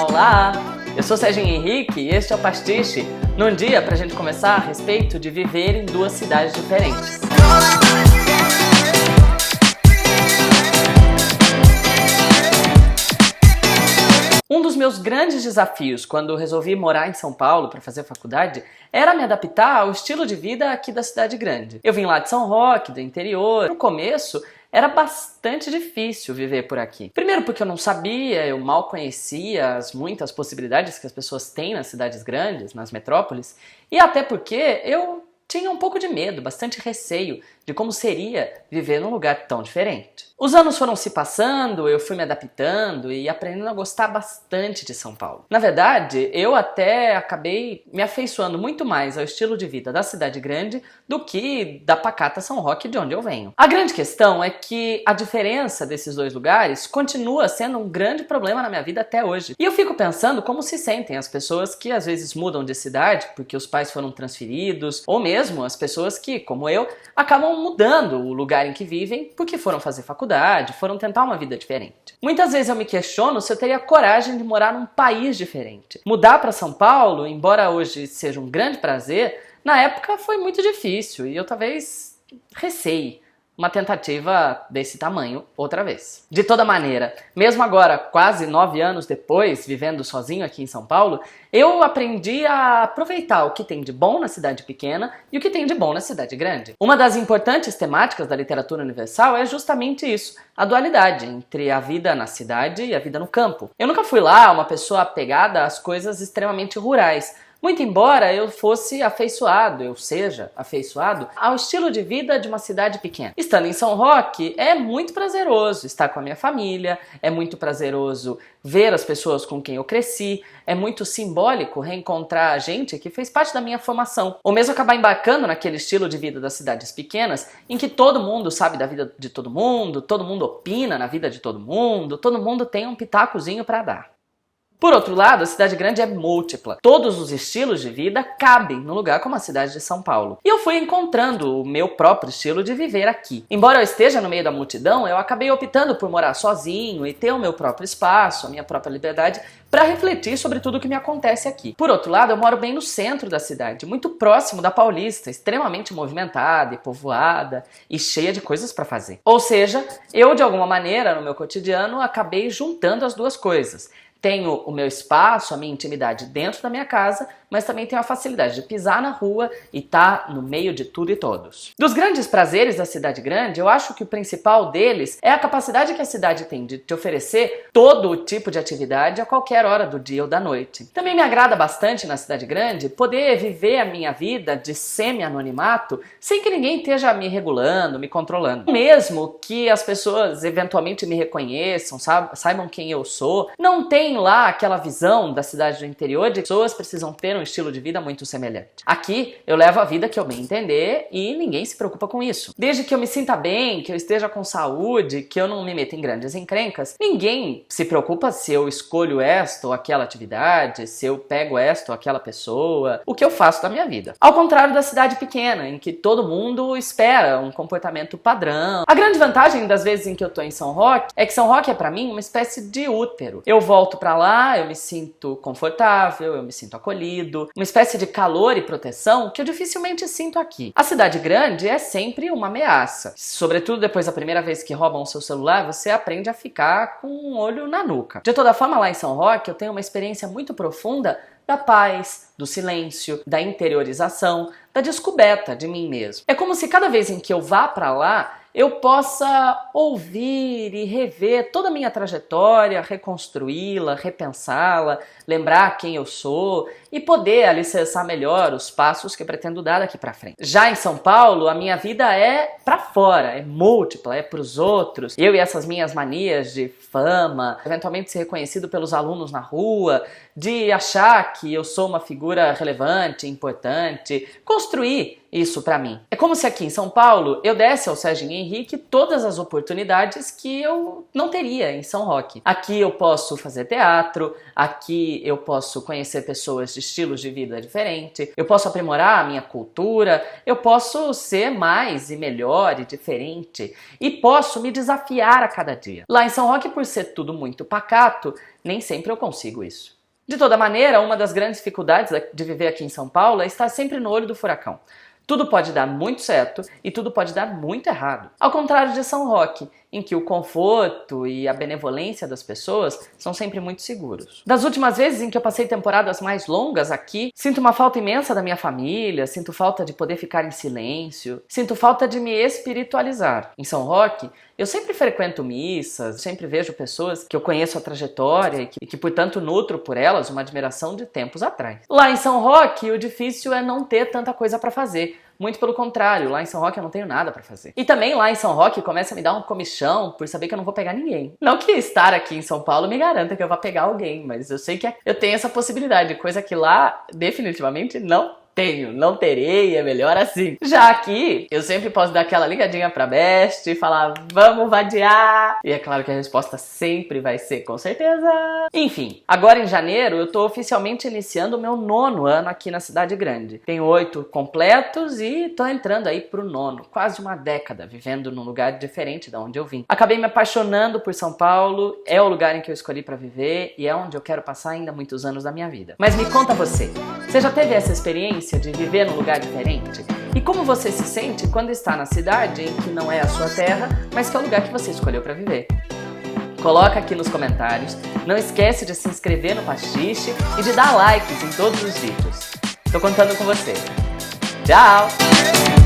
Olá, olá! Eu sou Sérgio Henrique e este é o Pastiche, num dia pra gente conversar a respeito de viver em duas cidades diferentes. Um dos meus grandes desafios quando resolvi morar em São Paulo para fazer faculdade era me adaptar ao estilo de vida aqui da cidade grande. Eu vim lá de São Roque, do interior. No começo era bastante difícil viver por aqui. Primeiro porque eu não sabia, eu mal conhecia as muitas possibilidades que as pessoas têm nas cidades grandes, nas metrópoles, e até porque eu tinha um pouco de medo, bastante receio de como seria viver num lugar tão diferente. Os anos foram se passando, eu fui me adaptando e aprendendo a gostar bastante de São Paulo. Na verdade, eu até acabei me afeiçoando muito mais ao estilo de vida da cidade grande do que da pacata São Roque, de onde eu venho. A grande questão é que a diferença desses dois lugares continua sendo um grande problema na minha vida até hoje. E eu fico pensando como se sentem as pessoas que às vezes mudam de cidade porque os pais foram transferidos, ou mesmo as pessoas que, como eu, acabam mudando o lugar em que vivem porque foram fazer faculdade, foram tentar uma vida diferente. Muitas vezes eu me questiono se eu teria coragem de morar num país diferente. Mudar para São Paulo, embora hoje seja um grande prazer, na época foi muito difícil e eu talvez receie uma tentativa desse tamanho outra vez. De toda maneira, mesmo agora, quase 9 anos depois, vivendo sozinho aqui em São Paulo, eu aprendi a aproveitar o que tem de bom na cidade pequena e o que tem de bom na cidade grande. Uma das importantes temáticas da literatura universal é justamente isso, a dualidade entre a vida na cidade e a vida no campo. Eu nunca fui lá uma pessoa apegada às coisas extremamente rurais, muito embora eu seja afeiçoado ao estilo de vida de uma cidade pequena. Estando em São Roque, é muito prazeroso estar com a minha família, é muito prazeroso ver as pessoas com quem eu cresci, é muito simbólico reencontrar gente que fez parte da minha formação. Ou mesmo acabar embarcando naquele estilo de vida das cidades pequenas, em que todo mundo sabe da vida de todo mundo opina na vida de todo mundo tem um pitacozinho para dar. Por outro lado, a cidade grande é múltipla. Todos os estilos de vida cabem num lugar como a cidade de São Paulo. E eu fui encontrando o meu próprio estilo de viver aqui. Embora eu esteja no meio da multidão, eu acabei optando por morar sozinho e ter o meu próprio espaço, a minha própria liberdade, para refletir sobre tudo o que me acontece aqui. Por outro lado, eu moro bem no centro da cidade, muito próximo da Paulista, extremamente movimentada e povoada e cheia de coisas para fazer. Ou seja, eu de alguma maneira, no meu cotidiano, acabei juntando as duas coisas. Tenho o meu espaço, a minha intimidade dentro da minha casa, mas também tenho a facilidade de pisar na rua e estar no meio de tudo e todos. Dos grandes prazeres da cidade grande, eu acho que o principal deles é a capacidade que a cidade tem de te oferecer todo o tipo de atividade a qualquer hora do dia ou da noite. Também me agrada bastante na cidade grande poder viver a minha vida de semi-anonimato sem que ninguém esteja me regulando, me controlando. Mesmo que as pessoas eventualmente me reconheçam, saibam quem eu sou, não tem lá aquela visão da cidade do interior de que pessoas precisam ter um estilo de vida muito semelhante. Aqui eu levo a vida que eu bem entender e ninguém se preocupa com isso. Desde que eu me sinta bem, que eu esteja com saúde, que eu não me meta em grandes encrencas, ninguém se preocupa se eu escolho esta ou aquela atividade, se eu pego esta ou aquela pessoa, o que eu faço da minha vida. Ao contrário da cidade pequena, em que todo mundo espera um comportamento padrão. A grande vantagem das vezes em que eu tô em São Roque é que São Roque é pra mim uma espécie de útero. Eu volto pra lá, eu me sinto confortável, eu me sinto acolhido, uma espécie de calor e proteção que eu dificilmente sinto aqui. A cidade grande é sempre uma ameaça. Sobretudo depois da primeira vez que roubam o seu celular, você aprende a ficar com um olho na nuca. De toda forma, lá em São Roque, eu tenho uma experiência muito profunda da paz, do silêncio, da interiorização, da descoberta de mim mesmo. É como se cada vez em que eu vá pra lá, eu possa ouvir e rever toda a minha trajetória, reconstruí-la, repensá-la, lembrar quem eu sou e poder alicerçar melhor os passos que eu pretendo dar daqui pra frente. Já em São Paulo, a minha vida é pra fora, é múltipla, é pros outros. Eu e essas minhas manias de fama, eventualmente ser reconhecido pelos alunos na rua, de achar que eu sou uma figura relevante, importante, construir isso pra mim. É como se aqui em São Paulo eu desse ao Serginho Henrique todas as oportunidades que eu não teria em São Roque. Aqui eu posso fazer teatro, aqui eu posso conhecer pessoas de estilos de vida diferentes, eu posso aprimorar a minha cultura, eu posso ser mais e melhor e diferente e posso me desafiar a cada dia. Lá em São Roque, por ser tudo muito pacato, nem sempre eu consigo isso. De toda maneira, uma das grandes dificuldades de viver aqui em São Paulo é estar sempre no olho do furacão. Tudo pode dar muito certo e tudo pode dar muito errado. Ao contrário de São Roque, em que o conforto e a benevolência das pessoas são sempre muito seguros. Das últimas vezes em que eu passei temporadas mais longas aqui, sinto uma falta imensa da minha família, sinto falta de poder ficar em silêncio, sinto falta de me espiritualizar. Em São Roque, eu sempre frequento missas, sempre vejo pessoas que eu conheço a trajetória e que portanto, nutro por elas uma admiração de tempos atrás. Lá em São Roque, o difícil é não ter tanta coisa para fazer. Muito pelo contrário, lá em São Roque eu não tenho nada pra fazer. E também lá em São Roque começa a me dar um comichão por saber que eu não vou pegar ninguém. Não que estar aqui em São Paulo me garanta que eu vá pegar alguém, mas eu sei que eu tenho essa possibilidade, coisa que lá definitivamente não tenho, não terei, é melhor assim. Já aqui, eu sempre posso dar aquela ligadinha pra Best e falar, vamos vadiar. E é claro que a resposta sempre vai ser com certeza. Enfim, agora em janeiro eu tô oficialmente iniciando o meu 9º ano aqui na cidade grande. Tenho 8 completos e tô entrando aí pro 9º, quase uma década vivendo num lugar diferente da onde eu vim. Acabei me apaixonando por São Paulo, é o lugar em que eu escolhi pra viver e é onde eu quero passar ainda muitos anos da minha vida. Mas me conta você já teve essa experiência de viver num lugar diferente? E como você se sente quando está na cidade em que não é a sua terra, mas que é o lugar que você escolheu para viver? Coloca aqui nos comentários, não esquece de se inscrever no Pastiche e de dar likes em todos os vídeos. Tô contando com você. Tchau!